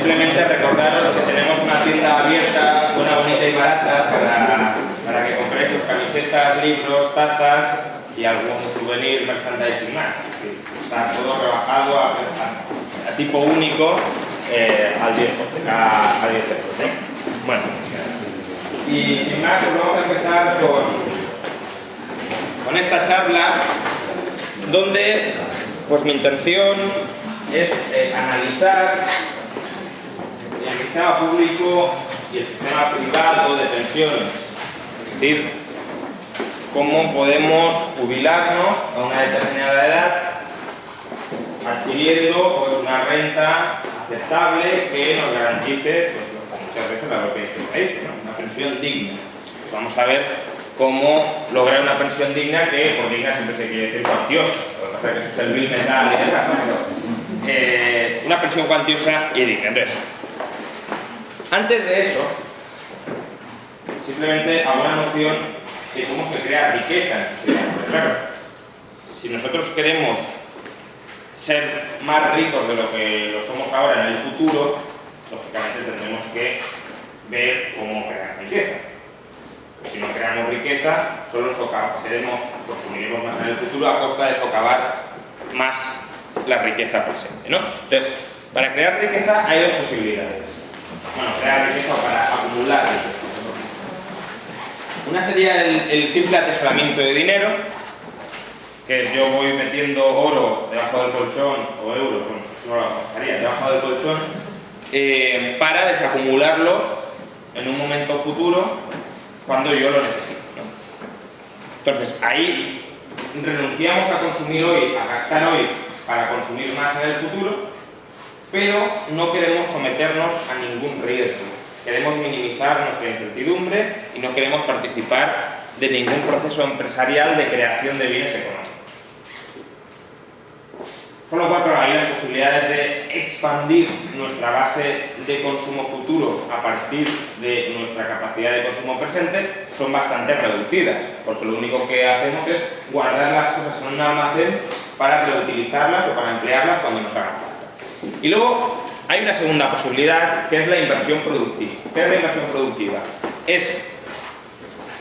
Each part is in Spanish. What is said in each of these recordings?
simplemente recordaros que tenemos una tienda abierta, buena, bonita y barata para que compréis sus camisetas, libros, tazas y algún souvenir merchandising más. Está todo rebajado a tipo único al 10%. Bueno, y sin más, pues vamos a empezar con esta charla, donde pues mi intención es analizar el sistema público y el sistema privado de pensiones, es decir, cómo podemos jubilarnos a una determinada edad adquiriendo pues, una renta aceptable que nos garantice, pues, muchas veces a lo que dice, ¿no? Una pensión digna. Vamos a ver cómo lograr una pensión digna, que por digna siempre se quiere decir cuantiosa, lo que pasa es que eso es el vil mental y demás, pero una pensión cuantiosa y digna. Entonces, antes de eso, simplemente hago una noción de cómo se crea riqueza en sociedad. Claro, si nosotros queremos ser más ricos de lo que lo somos ahora en el futuro, lógicamente tendremos que ver cómo crear riqueza. Si no creamos riqueza, solo consumiremos más en el futuro a costa de socavar más la riqueza presente, ¿no? Entonces, para crear riqueza hay dos posibilidades. Bueno, crear riqueza o para acumular riqueza. Una sería el simple atesoramiento de dinero, que yo voy metiendo oro debajo del colchón, o euros, no lo estaría debajo del colchón, para desacumularlo en un momento futuro cuando yo lo necesito, ¿no? Entonces, ahí renunciamos a consumir hoy, a gastar hoy para consumir más en el futuro, pero no queremos someternos a ningún riesgo. Queremos minimizar nuestra incertidumbre y no queremos participar de ningún proceso empresarial de creación de bienes económicos. Con lo cual, hay las posibilidades de expandir nuestra base de consumo futuro a partir de nuestra capacidad de consumo presente son bastante reducidas, porque lo único que hacemos es guardar las cosas en un almacén para reutilizarlas o para emplearlas cuando nos hagan falta. Y luego hay una segunda posibilidad, que es la inversión productiva. ¿Qué es la inversión productiva? Es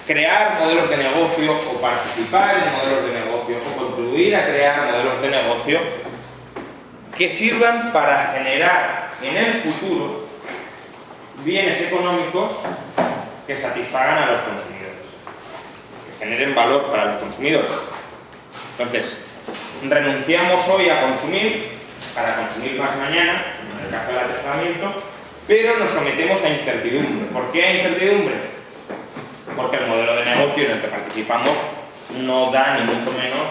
crear modelos de negocio o participar en modelos de negocio o contribuir a crear modelos de negocio que sirvan para generar en el futuro bienes económicos que satisfagan a los consumidores, que generen valor para los consumidores. Entonces, renunciamos hoy a consumir para consumir más mañana, en el caso del atesoramiento, pero nos sometemos a incertidumbre. ¿Por qué a incertidumbre? Porque el modelo de negocio en el que participamos no da ni mucho menos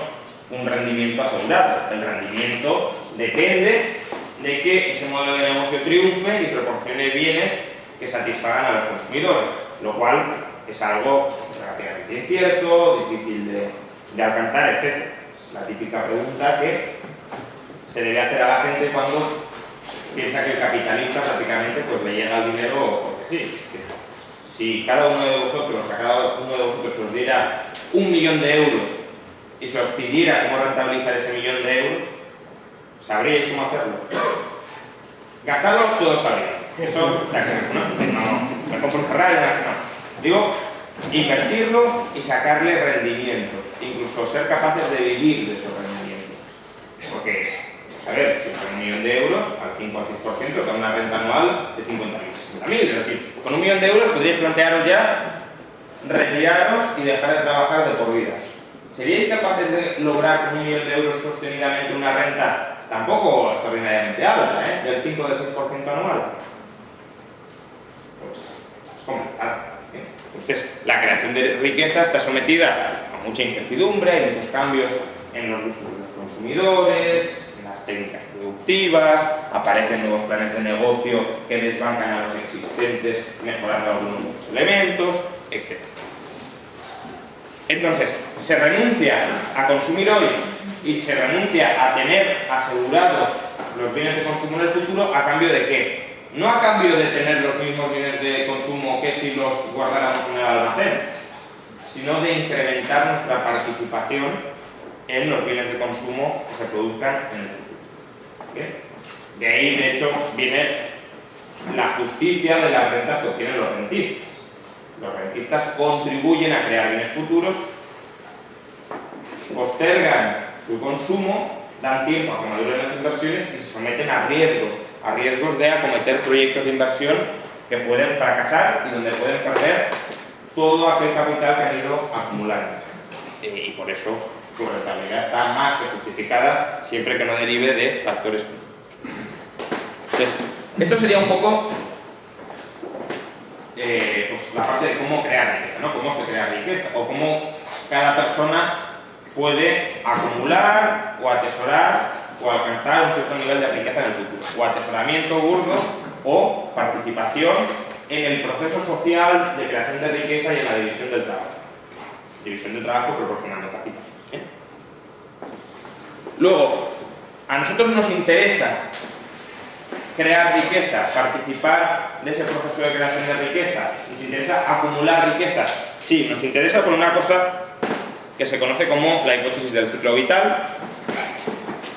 un rendimiento asegurado. El rendimiento depende de que ese modelo de negocio triunfe y proporcione bienes que satisfagan a los consumidores, lo cual es algo relativamente incierto, difícil de alcanzar, etc. Es la típica pregunta que se debe hacer a la gente cuando piensa que el capitalista prácticamente pues, le llega el dinero porque sí. Si cada uno de vosotros, a cada uno de vosotros os diera 1 millón de euros y se os pidiera cómo rentabilizar ese 1 millón de euros, ¿sabríais cómo hacerlo? Gastarlo todos sabríais. Eso está claro, ¿no? Me compro un Ferrari, no. Digo, invertirlo y sacarle rendimientos, incluso ser capaces de vivir de esos rendimientos. Porque, a ver, si con 1 millón de euros, al 5 o al 6%, con una renta anual de 50.000, 60.000, es decir, con 1 millón de euros podríais plantearos ya retiraros y dejar de trabajar de por vida. ¿Seríais capaces de lograr con 1 millón de euros sostenidamente una renta tampoco extraordinariamente alta, del 5 o del 6% anual? Pues es complicado. Entonces, la creación de riqueza está sometida a mucha incertidumbre, hay muchos cambios en los gustos de los consumidores, en las técnicas productivas, aparecen nuevos planes de negocio que desbancan a los existentes mejorando algunos de los elementos, etc. Entonces, se renuncia a consumir hoy y se renuncia a tener asegurados los bienes de consumo en el futuro, ¿a cambio de qué? No a cambio de tener los mismos bienes de consumo que si los guardáramos en el almacén, sino de incrementar nuestra participación en los bienes de consumo que se produzcan en el futuro. ¿Bien? De ahí, de hecho, viene la justicia de las rentas que obtienen los rentistas. Los rentistas contribuyen a crear bienes futuros, postergan su consumo, dan tiempo a que maduren las inversiones y se someten a riesgos de acometer proyectos de inversión que pueden fracasar y donde pueden perder todo aquel capital que han ido acumulando. Y por eso su rentabilidad está más que justificada siempre que no derive de factores. Entonces, esto sería un poco pues la parte de cómo crear riqueza, ¿no? Cómo se crea riqueza o cómo cada persona puede acumular o atesorar o alcanzar un cierto nivel de riqueza en el futuro, o atesoramiento burdo o participación en el proceso social de creación de riqueza y en la división del trabajo. División del trabajo proporcionando capital. Luego, a nosotros nos interesa crear riqueza, participar de ese proceso de creación de riqueza, nos interesa acumular riqueza. Sí, nos interesa por una cosa que se conoce como la hipótesis del ciclo vital,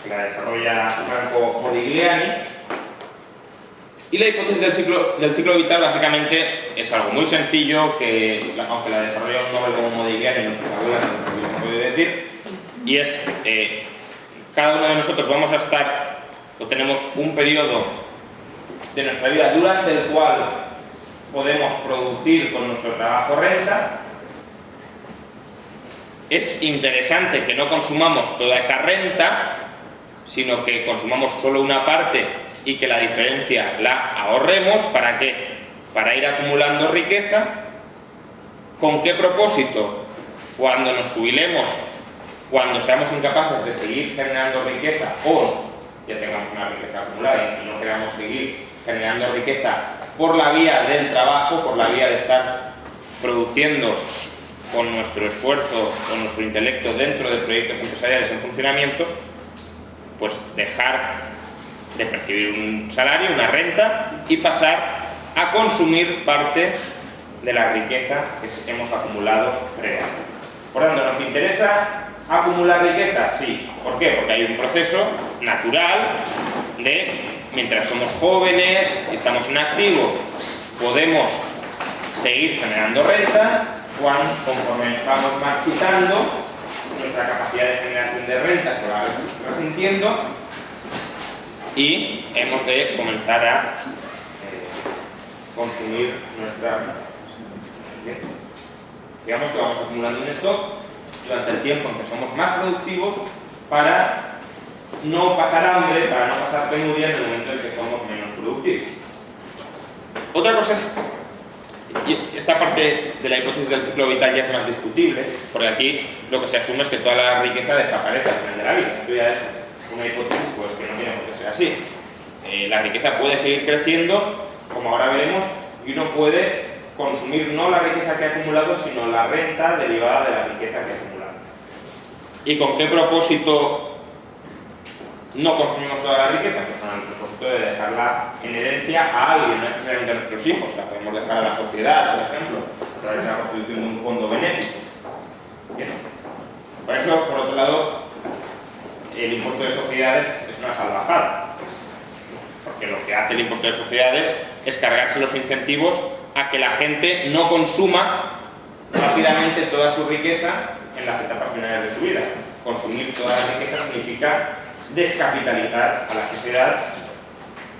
que la desarrolla Franco Modigliani. Y la hipótesis del ciclo vital básicamente es algo muy sencillo, que aunque la desarrolla un Nobel como Modigliani, no se puede decir, y es cada uno de nosotros vamos a estar, o tenemos un periodo de nuestra vida durante el cual podemos producir con nuestro trabajo renta. Es interesante que no consumamos toda esa renta, sino que consumamos solo una parte y que la diferencia la ahorremos. ¿Para qué? Para ir acumulando riqueza. ¿Con qué propósito? Cuando nos jubilemos, cuando seamos incapaces de seguir generando riqueza o ya tengamos una riqueza acumulada y no queramos seguir generando riqueza por la vía del trabajo, por la vía de estar produciendo con nuestro esfuerzo, con nuestro intelecto dentro de proyectos empresariales en funcionamiento, pues dejar de percibir un salario, una renta, y pasar a consumir parte de la riqueza que hemos acumulado previamente. Por tanto, ¿nos interesa acumular riqueza? Sí. ¿Por qué? Porque hay un proceso natural de, mientras somos jóvenes y estamos en activo, podemos seguir generando renta. Conforme vamos marchitando, nuestra capacidad de generación de renta se va resintiendo y hemos de comenzar a consumir nuestra renta. Digamos que vamos acumulando un stock durante el tiempo en que somos más productivos para no pasar hambre, para no pasar penuria en el momento en que somos menos productivos. Otra cosa es, y esta parte de la hipótesis del ciclo vital ya es más discutible, porque aquí lo que se asume es que toda la riqueza desaparece al final de la vida. Esto ya es una hipótesis pues, que no tiene por qué ser así. La riqueza puede seguir creciendo, como ahora veremos, y uno puede consumir no la riqueza que ha acumulado, sino la renta derivada de la riqueza que ha acumulado. ¿Y con qué propósito no consumimos toda la riqueza? Pues con el propósito de dejarla en herencia a alguien, no necesariamente a nuestros hijos, la podemos dejar a la sociedad, por ejemplo, a través de la constitución de un fondo benéfico. ¿Bien? Por eso, por otro lado, el impuesto de sociedades es una salvajada, porque lo que hace el impuesto de sociedades es cargarse los incentivos a que la gente no consuma rápidamente toda su riqueza en las etapas finales de su vida. Consumir toda la riqueza significa descapitalizar a la sociedad,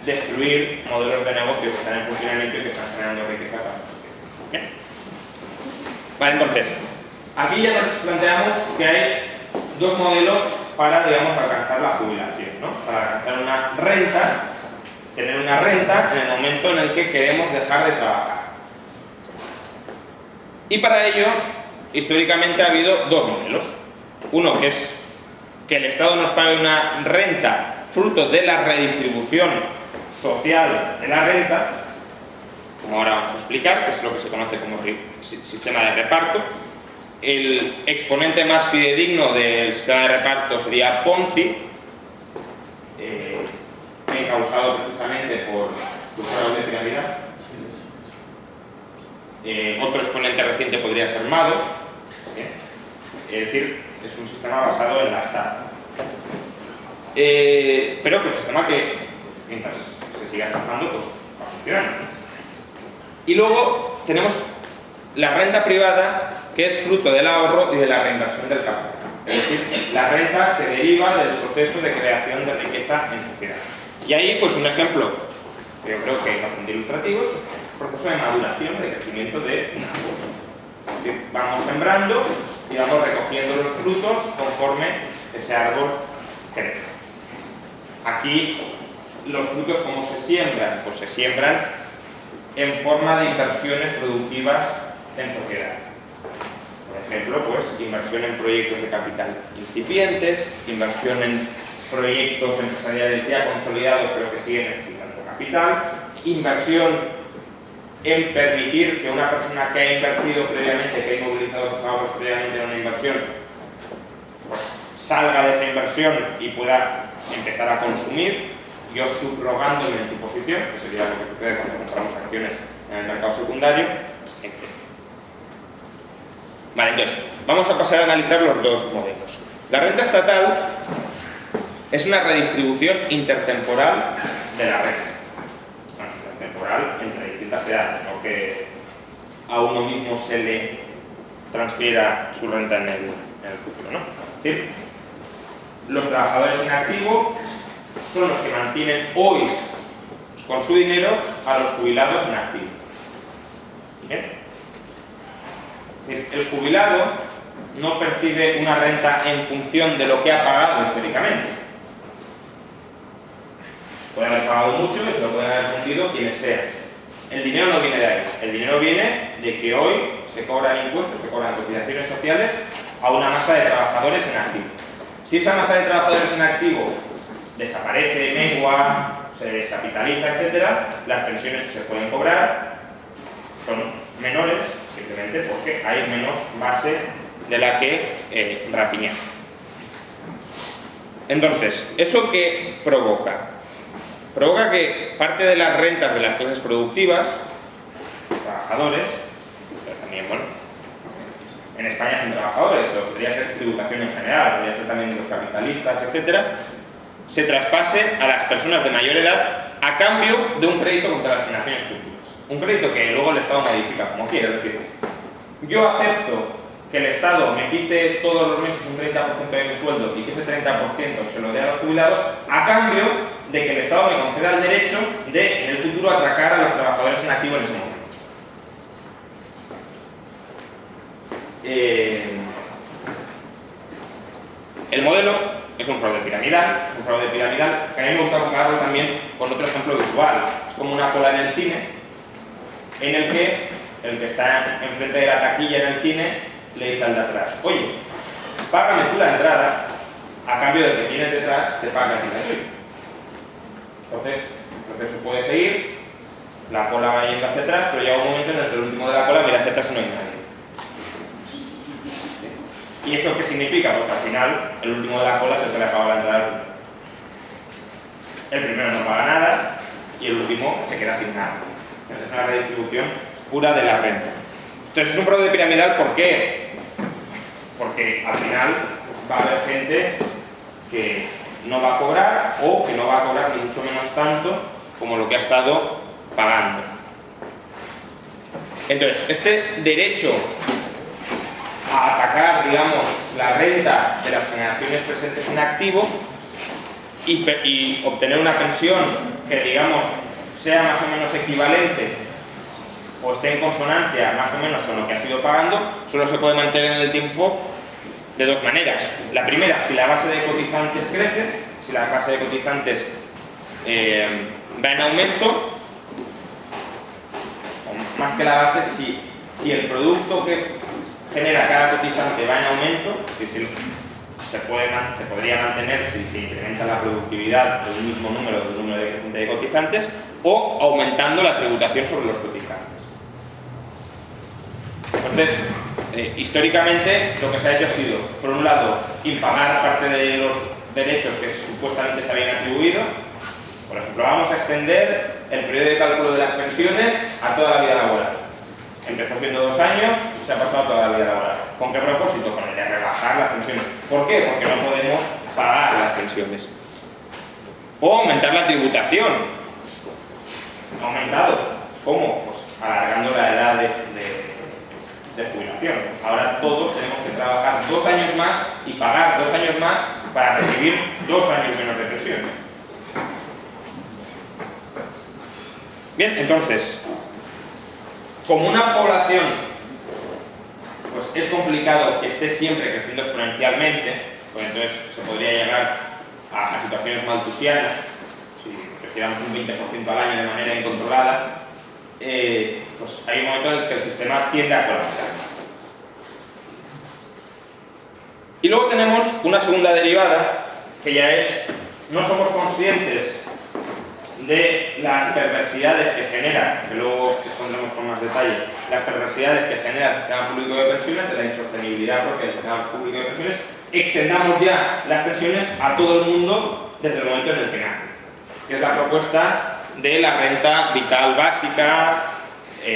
destruir modelos de negocio que están en funcionamiento y que están generando riqueza para la sociedad. ¿Bien? Vale, entonces, aquí ya nos planteamos que hay dos modelos para, digamos, alcanzar la jubilación, ¿no? Para alcanzar una renta, tener una renta en el momento en el que queremos dejar de trabajar. Y para ello, históricamente ha habido dos modelos. Uno que es que el Estado nos pague una renta fruto de la redistribución social de la renta, como ahora vamos a explicar, que es lo que se conoce como sistema de reparto. El exponente más fidedigno del sistema de reparto sería Ponzi, causado precisamente por sus grados de finalidad. Otro exponente reciente podría ser Madoff, es decir, es un sistema basado en la estafa. Pero que un sistema que, pues, mientras se siga estafando, pues va funcionando. Y luego tenemos la renta privada, que es fruto del ahorro y de la reinversión del capital. Es decir, la renta que deriva del proceso de creación de riqueza en sociedad. Y ahí, pues un ejemplo que yo creo que es bastante ilustrativo es el proceso de maduración, de crecimiento de una árbol. Es decir, vamos sembrando y vamos recogiendo los frutos conforme ese árbol crece. Aquí los frutos, ¿cómo se siembran? Pues se siembran en forma de inversiones productivas en sociedad. Por ejemplo, pues inversión en proyectos de capital incipientes, inversión en proyectos empresariales ya consolidados pero que siguen necesitando capital, inversión en permitir que una persona que ha invertido previamente, que ha inmovilizado sus ahorros previamente en una inversión, pues salga de esa inversión y pueda empezar a consumir, yo subrogándome en su posición, que sería lo que sucede cuando compramos acciones en el mercado secundario, etc. Vale, entonces, vamos a pasar a analizar los dos modelos. La renta estatal es una redistribución intertemporal de la renta. Bueno, intertemporal entre distintas edades, no que a uno mismo se le transfiera su renta en el futuro, ¿no? Es decir, los trabajadores en activo son los que mantienen hoy con su dinero a los jubilados en activo. ¿Bien? El jubilado no percibe una renta en función de lo que ha pagado históricamente. Puede haber pagado mucho y se lo pueden haber fundido quienes sean. El dinero no viene de ahí. El dinero viene de que hoy se cobran impuestos, se cobran cotizaciones sociales a una masa de trabajadores en activo. Si esa masa de trabajadores en activo desaparece, mengua, se descapitaliza, etc., las pensiones que se pueden cobrar son menores, simplemente porque hay menos base de la que rapiñar. Entonces, ¿eso qué provoca? Provoca que parte de las rentas de las clases productivas, los trabajadores, pero también, bueno, en España son trabajadores, pero podría ser tributación en general, podría ser también de los capitalistas, etcétera, se traspase a las personas de mayor edad a cambio de un crédito contra las generaciones futuras. Un crédito que luego el Estado modifica como quiere. Es decir, yo acepto que el Estado me quite todos los meses un 30% de mi sueldo y que ese 30% se lo dé a los jubilados a cambio de que el Estado me conceda el derecho de, en el futuro, atracar a los trabajadores en activo en ese momento. El modelo es un fraude piramidal, que a mí me gusta compararlo también con otro ejemplo visual. Es como una cola en el cine, en el que el que está enfrente de la taquilla en el cine le dice al de atrás: oye, págame tú la entrada, a cambio de que tienes detrás, te pagas y la tuya. Entonces, el proceso puede seguir, la cola va yendo hacia atrás, pero llega un momento en el que el último de la cola mira hacia atrás y no hay nadie. ¿Y eso qué significa? Pues que al final, el último de la cola es el que le paga la entrada. El primero no paga nada y el último se queda sin nada. Es una redistribución pura de la renta. Entonces es un fraude piramidal, ¿por qué? Porque al final va a haber gente que no va a cobrar o que no va a cobrar ni mucho menos tanto como lo que ha estado pagando. Entonces, este derecho a atacar, digamos, la renta de las generaciones presentes en activo y obtener una pensión que, digamos, sea más o menos equivalente o esté en consonancia más o menos con lo que ha sido pagando, solo se puede mantener en el tiempo de dos maneras. La primera, si la base de cotizantes crece, si la base de cotizantes va en aumento, o más que la base, si el producto que genera cada cotizante va en aumento, es decir, se podría mantener si se incrementa la productividad del mismo número de cotizantes, o aumentando la tributación sobre los cotizantes. Entonces, históricamente lo que se ha hecho ha sido, por un lado, impagar parte de los derechos que supuestamente se habían atribuido. Por ejemplo, vamos a extender el periodo de cálculo de las pensiones a toda la vida laboral. Empezó siendo 2 años, se ha pasado a toda la vida laboral. ¿Con qué propósito? Con el de rebajar las pensiones. ¿Por qué? Porque no podemos pagar las pensiones. O aumentar la tributación. ha aumentado. ¿Cómo? Pues alargando la edad de jubilación. Ahora todos tenemos que trabajar 2 años más y pagar 2 años más para recibir 2 años menos de pensión. Bien, entonces, como una población, pues es complicado que esté siempre creciendo exponencialmente, pues entonces se podría llegar a situaciones malthusianas, si creciéramos un 20% al año de manera incontrolada, pues hay un momento en el que el sistema tiende a colapsar. Y luego tenemos una segunda derivada, que ya es, no somos conscientes de las perversidades que genera, que luego expondremos con más detalle, las perversidades que genera el sistema público de pensiones, de la insostenibilidad propia del sistema público de pensiones, extendamos ya las pensiones a todo el mundo desde el momento en el que nace, que es la propuesta de la renta vital básica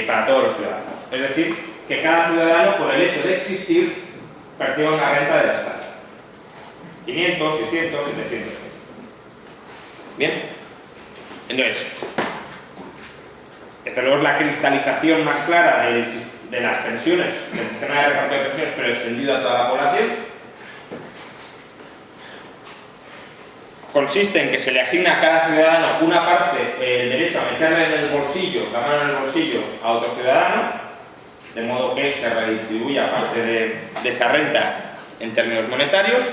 para todos los ciudadanos. Es decir, que cada ciudadano, por el hecho de existir, perciba una renta del Estado. 500, 600, 700 euros. ¿Bien? Entonces, esta luego es la cristalización más clara de las pensiones, del sistema de reparto de pensiones, pero extendido a toda la población. Consiste en que se le asigna a cada ciudadano una parte, el derecho a meterle en el bolsillo, la mano en el bolsillo a otro ciudadano, de modo que se redistribuya parte de esa renta en términos monetarios,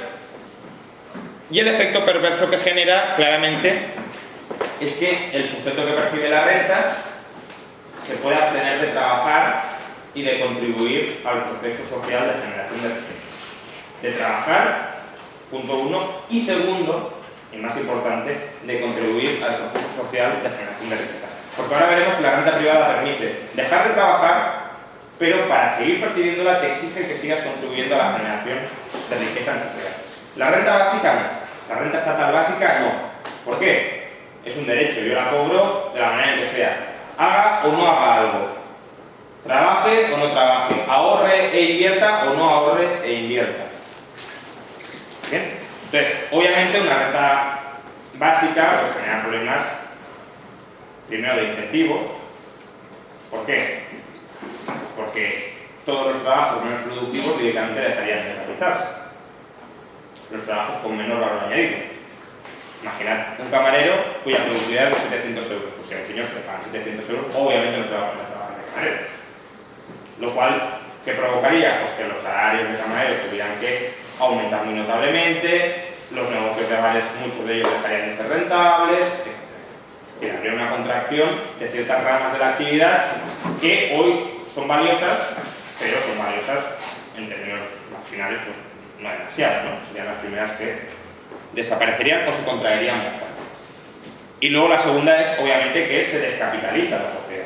y el efecto perverso que genera claramente es que el sujeto que percibe la renta se puede abstener de trabajar y de contribuir al proceso social de generación de riqueza. De trabajar, punto uno, y segundo, y más importante, de contribuir al proceso social de generación de riqueza. Porque ahora veremos que la renta privada permite dejar de trabajar, pero para seguir percibiéndola te exige que sigas contribuyendo a la generación de riqueza en sociedad. La renta básica no, la renta estatal básica no. ¿Por qué? Es un derecho, yo la cobro de la manera en que sea. Haga o no haga algo. Trabaje o no trabaje. Ahorre e invierta o no ahorre e invierta. ¿Bien? Entonces, obviamente una renta básica pues genera problemas, primero, de incentivos. ¿Por qué? Porque todos los trabajos menos productivos directamente dejarían de realizarse. Los trabajos con menor valor añadido. Imaginad un camarero cuya productividad es de 700 euros. Pues si a un señor se le pagan 700 euros, obviamente no se va a poner a trabajar de camarero. Lo cual, ¿qué provocaría? Pues que los salarios de camareros tuvieran que aumentar muy notablemente, los negocios de bares, muchos de ellos dejarían de ser rentables, etc. Habría una contracción de ciertas ramas de la actividad que hoy son valiosas, pero son valiosas en términos marginales, pues no demasiado, ¿no? Serían las primeras que desaparecerían o se contraerían bastante. Y luego la segunda es, obviamente, que se descapitaliza la sociedad.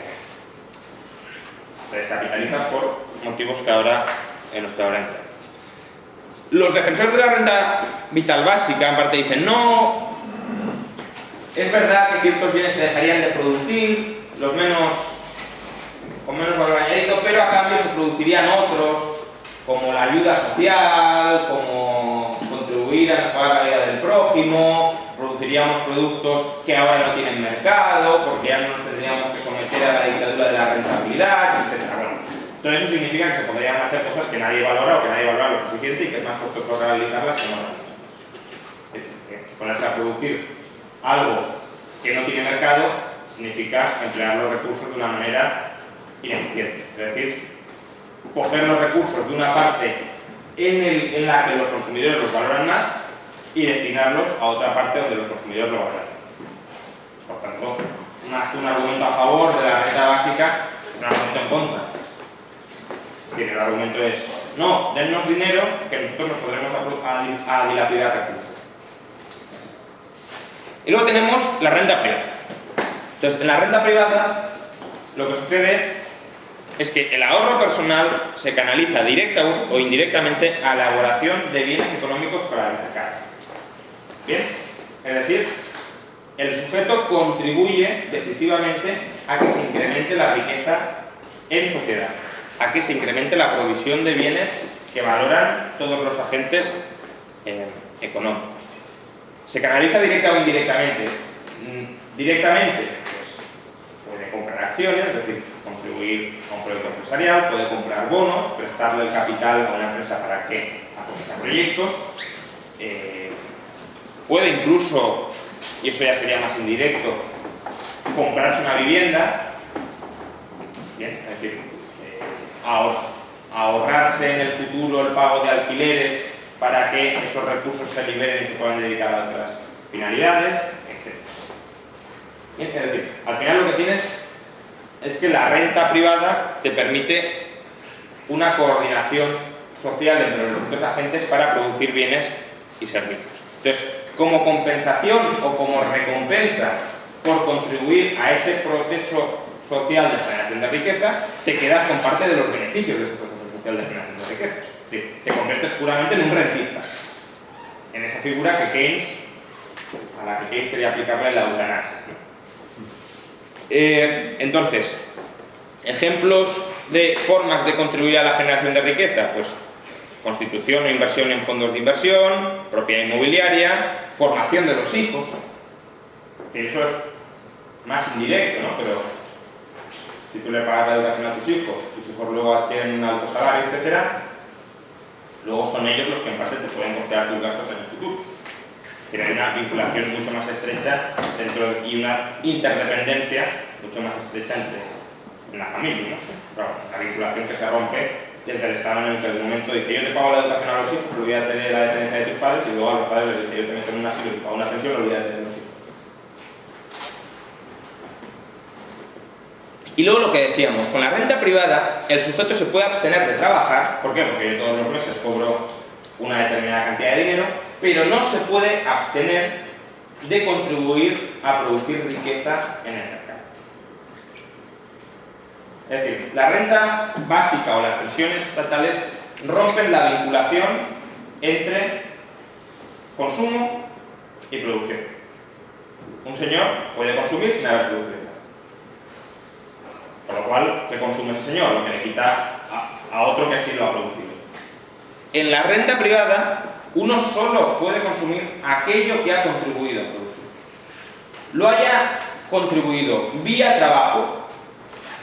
Se descapitaliza por motivos en los que ahora entramos. Los defensores de la renta vital básica, en parte, dicen, no, es verdad que ciertos bienes se dejarían de producir, los con menos valor añadido, pero a cambio se producirían otros, como la ayuda social, como contribuir a mejorar la vida del prójimo, produciríamos productos que ahora no tienen mercado, porque ya no nos tendríamos que someter a la dictadura de la rentabilidad, etc. Bueno, todo eso significa que se podrían hacer cosas que nadie valora o que nadie valora lo suficiente y que es más costoso realizarlas que no las. Ponerse a producir algo que no tiene mercado significa emplear los recursos de una manera ineficiente. Es decir, coger los recursos de una parte en la que los consumidores los valoran más y destinarlos a otra parte donde los consumidores lo valoran. Por tanto, más que un argumento a favor de la renta básica, es un argumento en contra. El argumento es, no, dennos dinero que nosotros nos podremos a dilapidar recursos. Y luego tenemos la renta privada. Entonces, en la renta privada lo que sucede es que el ahorro personal se canaliza directa o indirectamente a la elaboración de bienes económicos para el mercado. ¿Bien? Es decir, el sujeto contribuye decisivamente a que se incremente la riqueza en sociedad, a que se incremente la provisión de bienes que valoran todos los agentes económicos. ¿Se canaliza directa o indirectamente? Directamente, pues puede comprar acciones, es decir, contribuir a un proyecto empresarial, puede comprar bonos, prestarle el capital a una empresa para que apoye proyectos, puede incluso, y eso ya sería más indirecto, comprarse una vivienda, bien, es decir, ahorrarse en el futuro el pago de alquileres para que esos recursos se liberen y se puedan dedicar a otras finalidades, etc. Bien, es decir, al final lo que tienes es que la renta privada te permite una coordinación social entre los distintos agentes para producir bienes y servicios. Entonces, como compensación o como recompensa por contribuir a ese proceso social de generación de riqueza, te quedas con parte de los beneficios de ese proceso social de generación de riqueza. Es decir, te conviertes puramente en un rentista, en esa figura que Keynes, a la que Keynes quería aplicarle la eutanasia. Entonces, ejemplos de formas de contribuir a la generación de riqueza, pues constitución o inversión en fondos de inversión, propiedad inmobiliaria, formación de los hijos. Eso es más indirecto, ¿no? Pero si tú le pagas la educación a tus hijos luego adquieren un alto salario, etcétera, luego son ellos los que en parte te pueden costear tus gastos en el futuro. Tienen una vinculación mucho más estrecha y una interdependencia mucho más estrecha en la familia, ¿no? Claro, la vinculación que se rompe desde el estado en el que en el momento dice yo te pago la educación a los hijos, olvídate de la dependencia de tus padres, y luego a los padres les dice yo te meto en un asilo y te pago una pensión, olvídate de los hijos. Y luego lo que decíamos, con la renta privada el sujeto se puede abstener de trabajar. ¿Por qué? Porque yo todos los meses cobro una determinada cantidad de dinero, pero no se puede abstener de contribuir a producir riqueza en el mercado. Es decir, la renta básica o las pensiones estatales rompen la vinculación entre consumo y producción. Un señor puede consumir sin haber producido. Por lo cual, ¿qué consume ese señor? Lo que le quita a otro que sí lo ha producido. En la renta privada, uno solo puede consumir aquello que ha contribuido a producir. Lo haya contribuido vía trabajo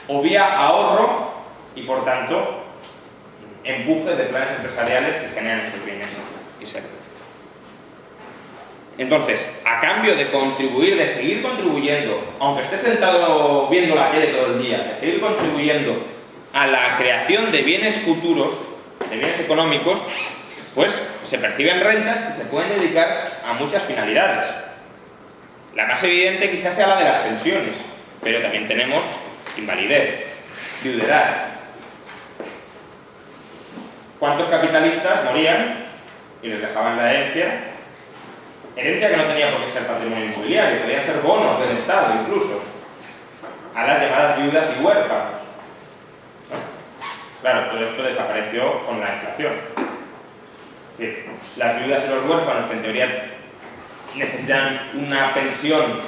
o vía ahorro y, por tanto, empuje de planes empresariales que generan esos bienes y servicios. Entonces, a cambio de contribuir, de seguir contribuyendo, aunque esté sentado viendo la tele todo el día, de seguir contribuyendo a la creación de bienes futuros, de bienes económicos, pues se perciben rentas y se pueden dedicar a muchas finalidades. La más evidente quizás sea la de las pensiones, pero también tenemos invalidez, viudedad. ¿Cuántos capitalistas morían y les dejaban la herencia? Herencia que no tenía por qué ser patrimonio inmobiliario, podían ser bonos del Estado incluso, a las llamadas viudas y huérfanos. Claro, todo esto desapareció con la inflación. Es decir, las viudas y los huérfanos, que en teoría necesitan una pensión,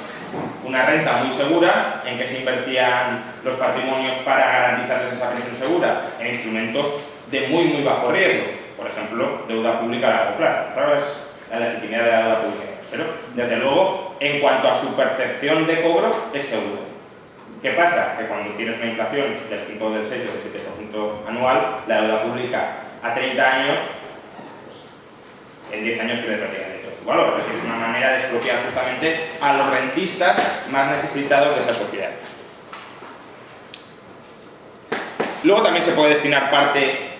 una renta muy segura, ¿en que se invertían los patrimonios para garantizarles esa pensión segura? En instrumentos de muy bajo riesgo, por ejemplo, deuda pública a largo plazo. Claro, es la legitimidad de la deuda pública, pero desde luego, en cuanto a su percepción de cobro, es seguro. ¿Qué pasa? Que cuando tienes una inflación del 5, del 6 o del 7% anual, la deuda pública a 30 años, pues, en 10 años pierde prácticamente todo su valor. Es decir, es una manera de expropiar justamente a los rentistas más necesitados de esa sociedad. Luego también se puede destinar parte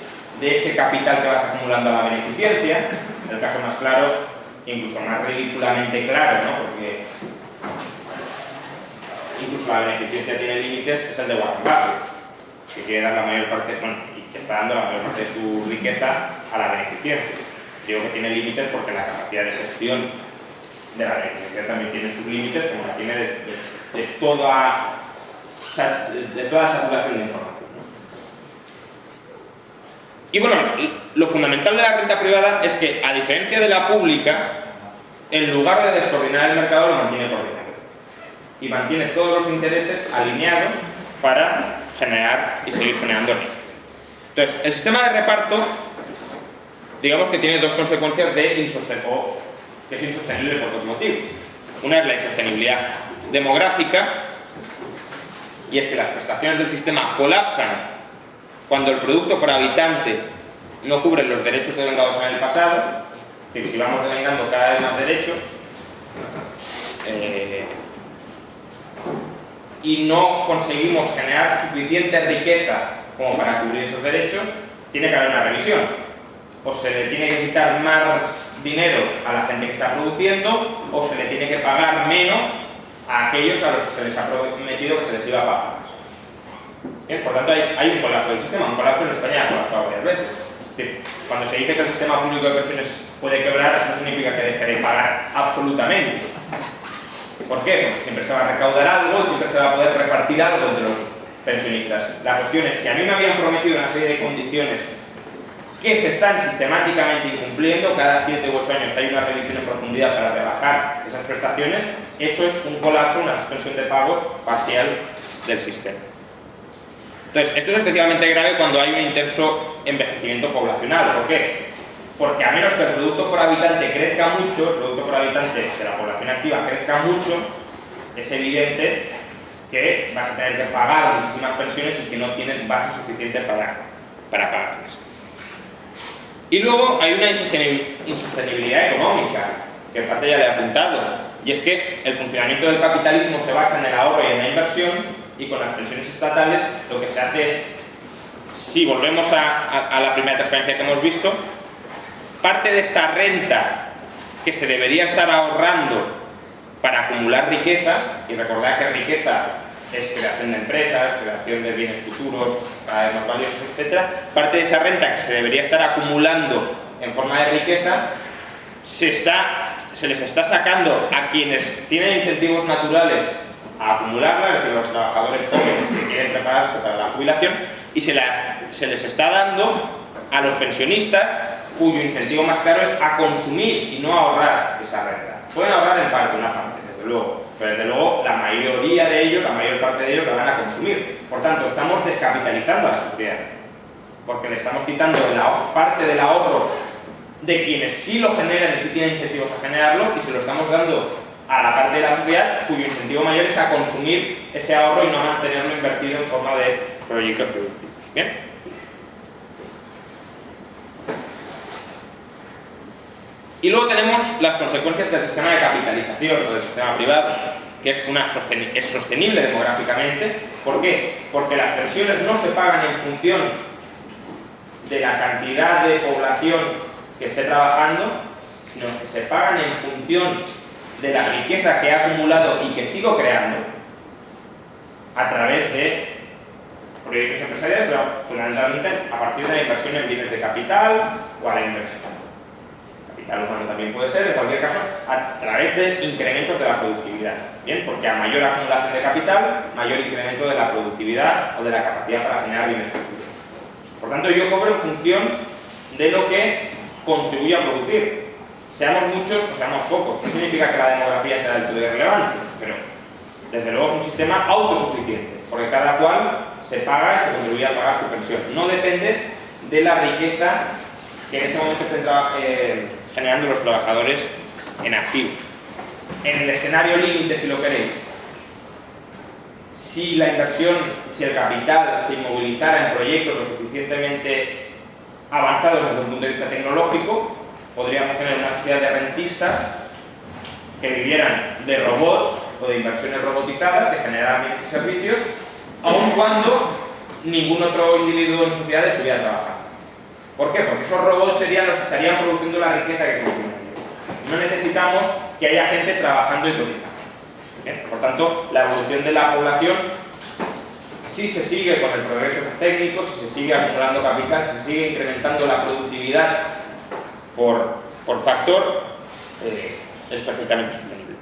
de ese capital que vas acumulando a la beneficencia. En el caso más claro, incluso más ridículamente claro, ¿no? Porque incluso la beneficencia tiene límites, es el de Warren Buffett, que quiere dar la mayor parte, bueno, y que está dando la mayor parte de su riqueza a la beneficencia. Digo que tiene límites porque la capacidad de gestión de la beneficencia también tiene sus límites, como la tiene de toda saturación de información. Y bueno, lo fundamental de la renta privada es que, a diferencia de la pública, en lugar de descoordinar el mercado, lo mantiene coordinado. Y mantiene todos los intereses alineados para generar y seguir generando riqueza. Entonces, el sistema de reparto, digamos que tiene dos consecuencias que es insostenible por dos motivos. Una es la insostenibilidad demográfica, y es que las prestaciones del sistema colapsan cuando el producto por habitante no cubre los derechos devengados en el pasado. Es decir, si vamos devengando cada vez más derechos y no conseguimos generar suficiente riqueza como para cubrir esos derechos, tiene que haber una revisión. O se le tiene que quitar más dinero a la gente que está produciendo, o se le tiene que pagar menos a aquellos a los que se les ha prometido que se les iba a pagar más. Bien, por tanto, hay un colapso del sistema. Un colapso en España ha colapsado varias veces. Es decir, cuando se dice que el sistema público de pensiones puede quebrar, no significa que deje de pagar absolutamente. ¿Por qué? Porque siempre se va a recaudar algo y siempre se va a poder repartir algo entre los pensionistas. La cuestión es, si a mí me habían prometido una serie de condiciones que se están sistemáticamente incumpliendo, cada 7 u 8 años hay una revisión en profundidad para rebajar esas prestaciones, eso es un colapso, una suspensión de pagos parcial del sistema. Entonces, esto es especialmente grave cuando hay un intenso envejecimiento poblacional. ¿Por qué? Porque a menos que el producto por habitante crezca mucho, el producto por habitante de la población activa crezca mucho, es evidente que vas a tener que pagar muchísimas pensiones y que no tienes base suficiente para pagarlas. Y luego hay una insostenibilidad económica, que en parte ya le he apuntado, y es que el funcionamiento del capitalismo se basa en el ahorro y en la inversión, y con las pensiones estatales lo que se hace es, si volvemos a la primera transparencia que hemos visto, parte de esta renta que se debería estar ahorrando para acumular riqueza, y recordad que riqueza es creación de empresas, creación de bienes futuros, cada vez más valiosos, etc. Parte de esa renta que se debería estar acumulando en forma de riqueza, se les está sacando a quienes tienen incentivos naturales a acumularla, es decir, los trabajadores jóvenes que quieren prepararse para la jubilación, y se les está dando a los pensionistas, cuyo incentivo más claro es a consumir y no a ahorrar esa renta. Pueden ahorrar en parte, una parte, desde luego, pero desde luego la mayoría de ellos, la mayor parte de ellos la van a consumir. Por tanto, estamos descapitalizando a la sociedad, porque le estamos quitando la parte del ahorro de quienes sí lo generan y sí tienen incentivos a generarlo, y se lo estamos dando a la parte de la sociedad cuyo incentivo mayor es a consumir ese ahorro y no a mantenerlo invertido en forma de proyectos productivos. ¿Bien? Y luego tenemos las consecuencias del sistema de capitalización o del sistema privado, que es sostenible demográficamente. ¿Por qué? Porque las pensiones no se pagan en función de la cantidad de población que esté trabajando, sino que se pagan en función de la riqueza que he acumulado y que sigo creando a través de proyectos empresariales, pero fundamentalmente a partir de la inversión en bienes de capital o a la inversión. Capital humano también puede ser, en cualquier caso, a través de incrementos de la productividad. Bien, porque a mayor acumulación de capital, mayor incremento de la productividad o de la capacidad para generar bienes futuros. Por tanto, yo cobro en función de lo que contribuye a producir. Seamos muchos o seamos pocos. No significa que la demografía sea del todo irrelevante, pero desde luego es un sistema autosuficiente, porque cada cual se paga y se contribuye a pagar su pensión. No depende de la riqueza que en ese momento estén generando los trabajadores en activo. En el escenario límite, si lo queréis, si la inversión, si el capital se inmovilizara en proyectos lo suficientemente avanzados desde un punto de vista tecnológico, podríamos tener una sociedad de rentistas que vivieran de robots o de inversiones robotizadas que generaran bienes y servicios, aun cuando ningún otro individuo en sociedad estuviera trabajando. ¿Por qué? Porque esos robots serían los que estarían produciendo la riqueza que consumimos. No necesitamos que haya gente trabajando y cotizando. ¿Bien? Por tanto, la evolución de la población, si se sigue con el progreso técnico, si se sigue acumulando capital, si se sigue incrementando la productividad por factor, es perfectamente sostenible.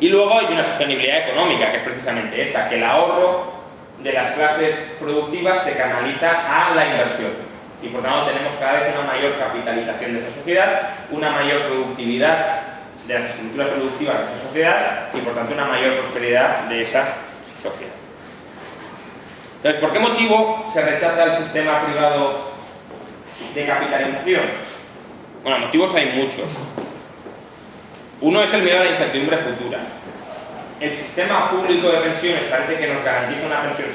Y luego hay una sostenibilidad económica, que es precisamente esta, que el ahorro de las clases productivas se canaliza a la inversión. Y por tanto tenemos cada vez una mayor capitalización de esa sociedad, una mayor productividad de las estructuras productivas de esa sociedad y por tanto una mayor prosperidad de esa sociedad. Entonces, ¿por qué motivo se rechaza el sistema privado de capitalización? Bueno, motivos hay muchos. Uno es el miedo a la incertidumbre futura. el sistema público de pensiones parece que nos garantiza una pensión segura.